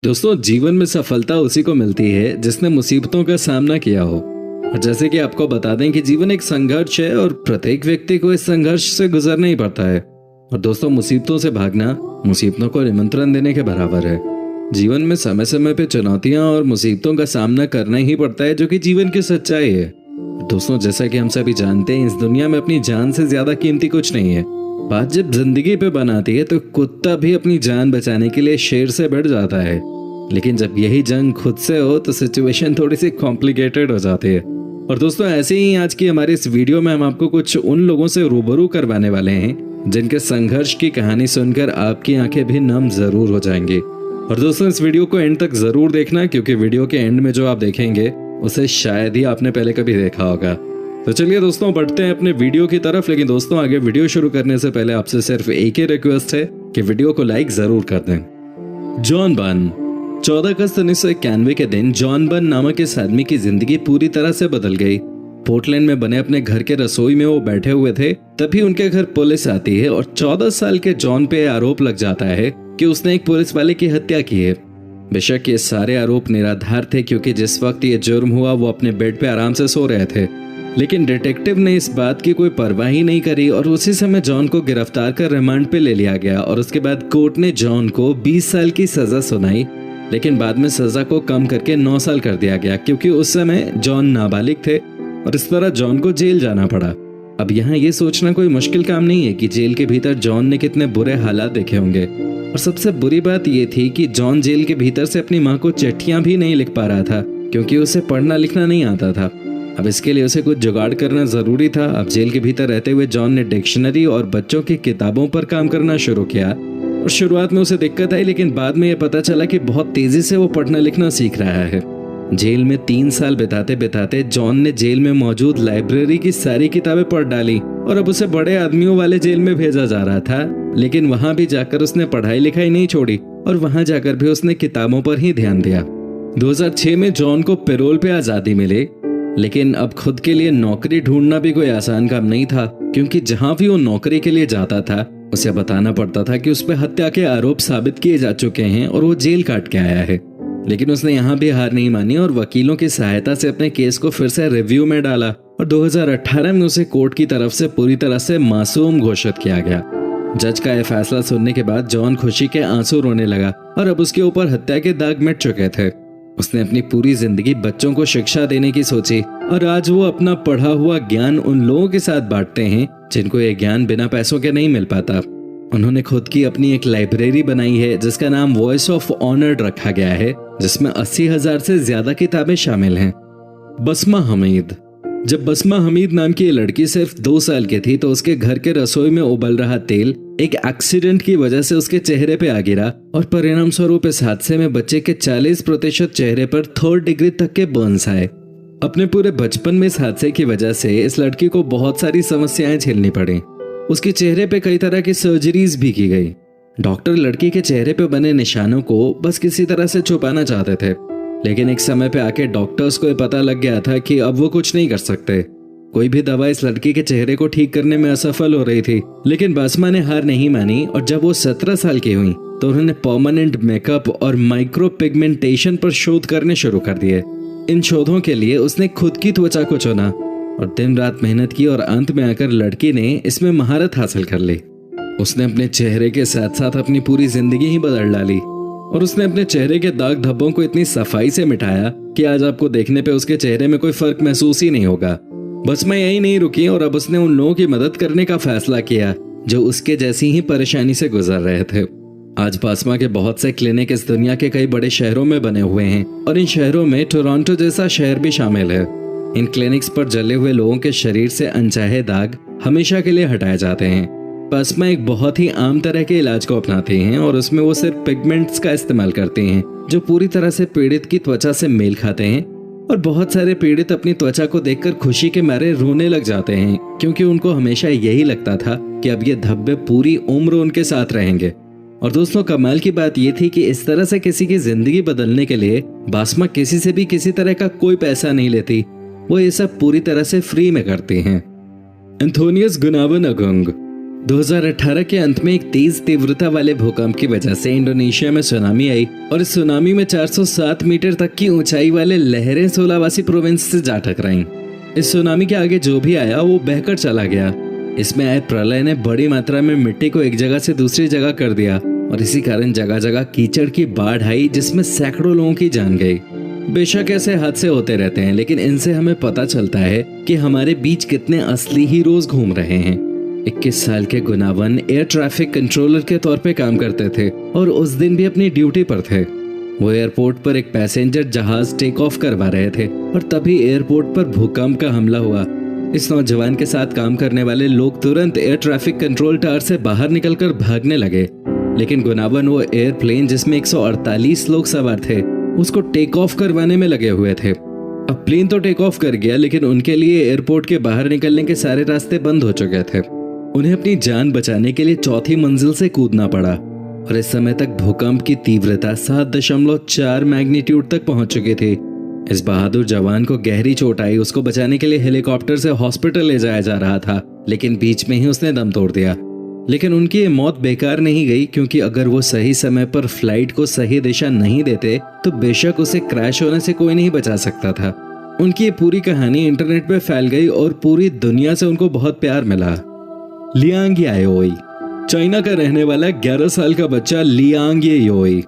दोस्तों, जीवन में सफलता उसी को मिलती है जिसने मुसीबतों का सामना किया हो। और जैसे कि आपको बता दें कि जीवन एक संघर्ष है और प्रत्येक व्यक्ति को इस संघर्ष से गुजरना ही पड़ता है। और दोस्तों, मुसीबतों से भागना मुसीबतों को निमंत्रण देने के बराबर है। जीवन में समय समय पे चुनौतियां और मुसीबतों का सामना करना ही पड़ता है, जो कि जीवन की सच्चाई है। दोस्तों, जैसा कि हम सभी जानते हैं, इस दुनिया में अपनी जान से ज्यादा कीमती कुछ नहीं है। बात जब जिंदगी पे बनाती है तो कुत्ता भी अपनी जान बचाने के लिए शेर से भिड़ जाता है, लेकिन जब यही जंग खुद से हो तो सिचुएशन थोड़ी सी कॉम्प्लिकेटेड हो जाती है। और दोस्तों, ऐसे ही आज की हमारी इस वीडियो में हम आपको कुछ उन लोगों से रूबरू करवाने वाले हैं जिनके संघर्ष की कहानी सुनकर आपकी आंखें भी नम जरूर हो जाएंगी। और दोस्तों, इस वीडियो को एंड तक जरूर देखना, क्योंकि वीडियो के एंड में जो आप देखेंगे उसे शायद ही आपने पहले कभी देखा होगा। तो चलिए दोस्तों, बढ़ते हैं अपने वीडियो की तरफ। लेकिन दोस्तों, आगे वीडियो शुरू करने से पहले आपसे सिर्फ एक ही रिक्वेस्ट है कि वीडियो को लाइक जरूर कर दें। John burn. 14 अगस्त 1991 के दिन जॉन बर्न नामक इस आदमी की जिंदगी पूरी तरह से बदल गई। पोर्टलैंड में बने अपने घर के रसोई में वो बैठे हुए थे, तभी उनके घर पुलिस आती है और 14 साल के जॉन पे आरोप लग जाता है कि उसने एक पुलिस वाले की हत्या की है। बेशक ये सारे आरोप निराधार थे, क्योंकि जिस वक्त ये जुर्म हुआ वो अपने बेड पे आराम से सो रहे थे। लेकिन डिटेक्टिव ने इस बात की कोई परवाह ही नहीं करी और उसी समय जॉन को गिरफ्तार कर रिमांड पे ले लिया गया। और उसके बाद कोर्ट ने जॉन को 20 साल की सजा सुनाई, लेकिन बाद में सजा को कम करके 9 साल कर दिया गया, क्योंकि उस समय जॉन नाबालिग थे और इस तरह जॉन को जेल जाना पड़ा। अब यहाँ ये सोचना कोई मुश्किल काम नहीं है कि जेल के भीतर जॉन ने कितने बुरे हालात देखे होंगे। और सबसे बुरी बात ये थी कि जॉन जेल के भीतर से अपनी माँ को चिट्ठियां भी नहीं लिख पा रहा था, क्योंकि उसे पढ़ना लिखना नहीं आता था। अब इसके लिए उसे कुछ जुगाड़ करना जरूरी था। अब जेल के भीतर रहते हुए जॉन ने डिक्शनरी और बच्चों की किताबों पर काम करना शुरू किया। और शुरुआत में उसे दिक्कत आई, लेकिन बाद में यह पता चला कि बहुत तेजी से वो पढ़ना लिखना सीख रहा है। जेल में 3 साल बिताते बिताते जॉन ने जेल में मौजूद लाइब्रेरी की सारी किताबें पढ़ डाली और अब उसे बड़े आदमियों वाले जेल में भेजा जा रहा था। लेकिन वहां भी जाकर उसने पढ़ाई लिखाई नहीं छोड़ी और वहां जाकर भी उसने किताबों पर ही ध्यान दिया। 2006 में जॉन को पैरोल पे आजादी मिली, लेकिन अब खुद के लिए नौकरी ढूंढना भी कोई आसान काम नहीं था, क्योंकि जहां भी वो नौकरी के लिए जाता था उसे बताना पड़ता था कि उस पर हत्या के आरोप साबित किए जा चुके हैं और वो जेल काट के आया है। लेकिन उसने यहाँ भी हार नहीं मानी और वकीलों की सहायता से अपने केस को फिर से रिव्यू में डाला और 2018 में उसे कोर्ट की तरफ से पूरी तरह से मासूम घोषित किया गया। जज का यह फैसला सुनने के बाद जॉन खुशी के आंसू रोने लगा और अब उसके ऊपर हत्या के दाग मिट चुके थे। उसने अपनी पूरी जिंदगी बच्चों को शिक्षा देने की सोची और आज वो अपना पढ़ा हुआ ज्ञान उन लोगों के साथ बांटते हैं जिनको ये ज्ञान बिना पैसों के नहीं मिल पाता। उन्होंने खुद की अपनी एक लाइब्रेरी बनाई है जिसका नाम वॉइस ऑफ ऑनर रखा गया है, जिसमें 80,000 से ज्यादा किताबें शामिल हैं। बसमा हमीद। जब बसमा हमीद नाम की ये लड़की सिर्फ 2 साल की थी तो उसके घर के रसोई में उबल रहा तेल एक एक्सीडेंट की वजह से उसके चेहरे पे आ गिरा और परिणाम स्वरूप इस हादसे में बच्चे के 40% चेहरे पर 3rd डिग्री तक के बर्न्स आए। अपने पूरे बचपन में इस हादसे की वजह से इस लड़की को बहुत सारी समस्याएं झेलनी पड़ी। उसके चेहरे पे कई तरह की सर्जरीज भी की गई। डॉक्टर लड़की के चेहरे पे बने निशानों को बस किसी तरह से छुपाना चाहते थे, लेकिन एक समय पे आके डॉक्टर्स को ये पता लग गया था कि अब वो कुछ नहीं कर सकते। कोई भी दवा इस लड़की के चेहरे को ठीक करने में असफल हो रही थी, लेकिन बसमा ने हार नहीं मानी और जब वो 17 साल की हुई तो उन्होंने परमानेंट मेकअप और माइक्रो पिगमेंटेशन पर शोध करने शुरू कर दिए। इन शोधों के लिए उसने खुद की त्वचा को चुना और दिन रात मेहनत की और अंत में आकर लड़की ने इसमें महारत हासिल कर ली। उसने अपने चेहरे के साथ साथ अपनी पूरी जिंदगी ही बदल डाली और उसने अपने चेहरे के दाग धब्बों को इतनी सफाई से मिटाया कि आज आपको देखने पे उसके चेहरे में कोई फर्क महसूस ही नहीं होगा। बसमा यही नहीं रुकी और अब उसने उन लोगों की मदद करने का फैसला किया जो उसके जैसी ही परेशानी से गुजर रहे थे। आज बसमा के बहुत से क्लिनिक इस दुनिया के कई बड़े शहरों में बने हुए हैं और इन शहरों में टोरंटो जैसा शहर भी शामिल है। इन क्लिनिक्स पर जले हुए लोगों के शरीर से अनचाहे दाग हमेशा के लिए हटाए जाते हैं। बसमा एक बहुत ही आम तरह के इलाज को अपनाते हैं और उसमें वो सिर्फ पिगमेंट्स का इस्तेमाल करते हैं जो पूरी तरह से पीड़ित की त्वचा से मेल खाते हैं। और बहुत सारे पीड़ित अपनी त्वचा को देखकर खुशी के मारे रोने लग जाते हैं, क्योंकि उनको हमेशा यही लगता था कि अब ये धब्बे पूरी उम्र उनके साथ रहेंगे। और दोस्तों, कमाल की बात ये थी कि इस तरह से किसी की जिंदगी बदलने के लिए बसमा किसी से भी किसी तरह का कोई पैसा नहीं लेती। वो ये सब पूरी तरह से फ्री में करती हैं। एंथोनियस गुनावन अगुंग। 2018 के अंत में एक तेज तीव्रता वाले भूकंप की वजह से इंडोनेशिया में सुनामी आई और इस सुनामी में 407 मीटर तक की ऊंचाई वाले लहरें सुलावासी प्रोविंस से जा टकराईं। इस सुनामी के आगे जो भी आया वो बहकर चला गया। इसमें आए प्रलय ने बड़ी मात्रा में मिट्टी को एक जगह से दूसरी जगह कर दिया और इसी कारण जगह जगह कीचड़ की बाढ़ आई जिसमें सैकड़ों लोगों की जान गई। बेशक ऐसे हादसे होते रहते हैं, लेकिन इनसे हमें पता चलता है कि हमारे बीच कितने असली हीरोज घूम रहे हैं। 21 साल के गुनावन एयर ट्रैफिक कंट्रोलर के तौर पे काम करते थे और उस दिन भी अपनी ड्यूटी पर थे। वो एयरपोर्ट पर एक पैसेंजर जहाज टेक ऑफ करवा रहे थे और तभी एयरपोर्ट पर भूकंप का हमला हुआ। इस नौजवान के साथ काम करने वाले लोग तुरंत एयर ट्रैफिक कंट्रोल टावर से बाहर निकलकर भागने लगे, लेकिन गुनावन वो एयरप्लेन जिसमें 148 लोग सवार थे उसको टेक ऑफ करवाने में लगे हुए थे। अब प्लेन तो टेक ऑफ कर गया, लेकिन उनके लिए एयरपोर्ट के बाहर निकलने के सारे रास्ते बंद हो चुके थे। उन्हें अपनी जान बचाने के लिए चौथी मंजिल से कूदना पड़ा और इस समय तक भूकंप की तीव्रता 7.4 मैग्नीट्यूड तक पहुंच चुकी थी। इस बहादुर जवान को गहरी चोट आई। उसको बचाने के लिए हेलीकॉप्टर से हॉस्पिटल ले जाया जा रहा था, लेकिन बीच में ही उसने दम तोड़ दिया। लेकिन उनकी ये मौत बेकार नहीं गई, क्योंकि अगर वो सही समय पर फ्लाइट को सही दिशा नहीं देते तो बेशक उसे क्रैश होने से कोई नहीं बचा सकता था। उनकी ये पूरी कहानी इंटरनेट पे फैल गई और पूरी दुनिया से उनको बहुत प्यार मिला। लियांग याओई, चाइना का रहने वाला 11 साल का बच्चा लियांग याओई।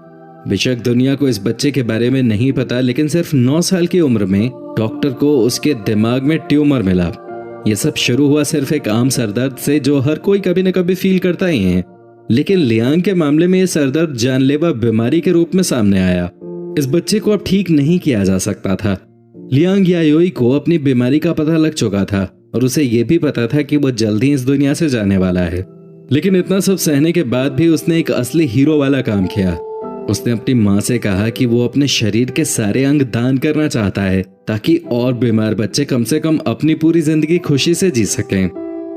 बेशक दुनिया को इस बच्चे के बारे में नहीं पता, लेकिन सिर्फ 9 साल की उम्र में डॉक्टर को उसके दिमाग में ट्यूमर मिला। यह सब शुरू हुआ सिर्फ एक आम सरदर्द से, जो हर कोई कभी न कभी फील करता ही है, लेकिन लियांग के मामले में यह सरदर्द जानलेवा बीमारी के रूप में सामने आया। इस बच्चे को अब ठीक नहीं किया जा सकता था। लियांग याओई को अपनी बीमारी का पता लग चुका था और उसे यह भी पता था कि वो जल्द ही इस दुनिया से जाने वाला है। लेकिन इतना सब सहने के बाद भी उसने एक असली हीरो वाला काम किया। उसने अपनी माँ से कहा कि वो अपने शरीर के सारे अंग दान करना चाहता है, ताकि और बीमार बच्चे कम से कम अपनी पूरी जिंदगी खुशी से जी सकें।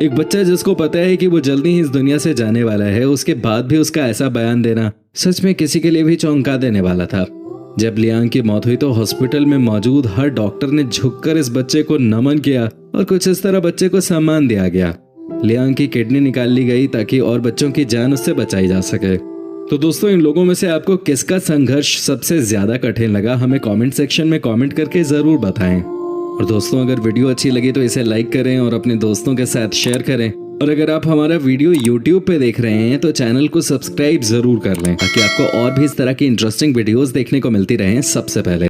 एक बच्चा जिसको पता है कि वो जल्दी ही इस दुनिया से जाने वाला है, उसके बाद भी उसका ऐसा बयान देना सच में किसी के लिए भी चौंका देने वाला था। जब लियांग की मौत हुई तो हॉस्पिटल में मौजूद हर डॉक्टर ने झुककर इस बच्चे को नमन किया और कुछ इस तरह बच्चे को सम्मान दिया गया। लियांग की किडनी निकाल ली गई ताकि और बच्चों की जान उससे बचाई जा सके। तो दोस्तों, इन लोगों में से आपको किसका संघर्ष सबसे ज्यादा कठिन लगा, हमें कमेंट सेक्शन में कमेंट करके जरूर बताएं। और दोस्तों, अगर वीडियो अच्छी लगी तो इसे लाइक करें और अपने दोस्तों के साथ शेयर करें। और अगर आप हमारा वीडियो YouTube पे देख रहे हैं तो चैनल को सब्सक्राइब जरूर कर लें, ताकि आपको और भी इस तरह की इंटरेस्टिंग वीडियोस देखने को मिलती रहें सबसे पहले।